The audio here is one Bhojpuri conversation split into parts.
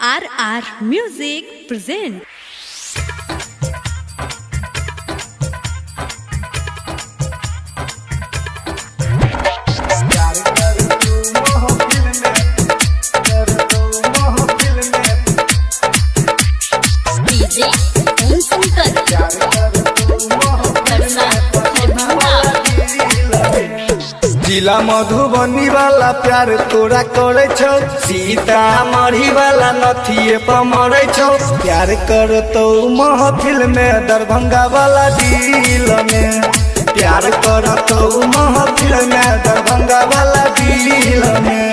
RR Music present. जिला मधुबनी वाला प्यार तोरा करे छौ, सीतामढ़ी वाला नथिए पर मरे छौ। प्यार कर तो महफिल में दरभंगा वाला दिल में, प्यार कर तो महफिल में दरभंगा वाला दिल में।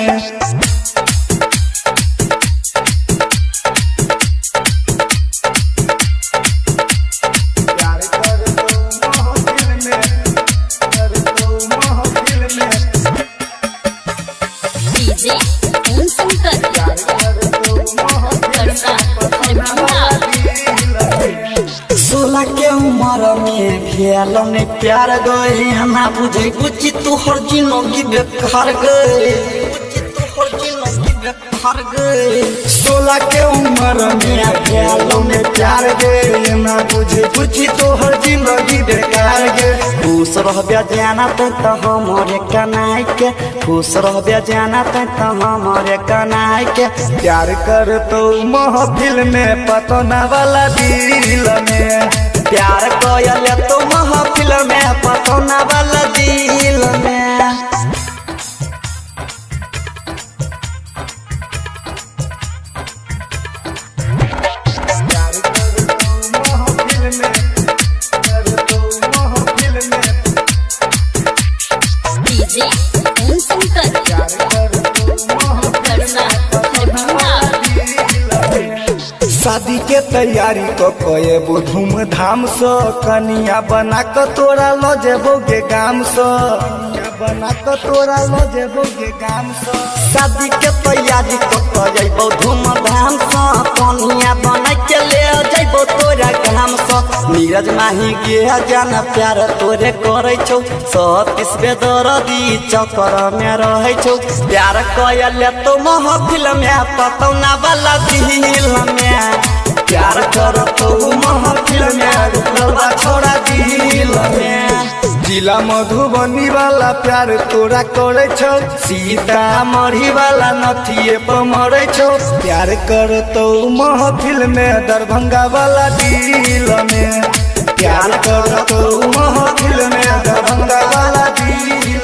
सोलह के उम्र में भेल ने प्यार गए, ना बुझे बुझी तोहर जिंदगी बेकार गए। 16 के उम्र में भेल ने प्यार गए, ना बुझे बुझी तोहर जिंदगी बेकार गए। खुश रहबे जाना तो हमारे कनाई के, खुश रहबे जाना तो हमारे कनाई के। प्यार कर तो महफिल में पतना वाला दिल में, प्यार कयल तो महफिल में पतना वाला दिल में। शादी के तैयारी को कएबो धूमधाम से, कनिया बना के तोरा लो जेबोगे गाम से, बना के तोरा लो जेबोगे गाम से। शादी के तैयारी को कएबो धूमधाम से, कनिया बना के ले जेबो तोरा गाम से। नीरज माही के जान प्यार तोरे करे छौ, 37 बेदर्दी चक्कर में रहे छौ। प्यार कयल तो महफिल में पतौना वाला दिल में, प्यार कर तो महफिल में रुकलवा छोड़ा दिल में। जिला मधुबनी वाला प्यार तोरा करे छौ, सीतामढ़ी वाला नथिए पर मरे छौ। प्यार कर तो महफिल में दरभंगा वाला दिल में, प्यार कर तो महफिल में दरभंगा वाला दिल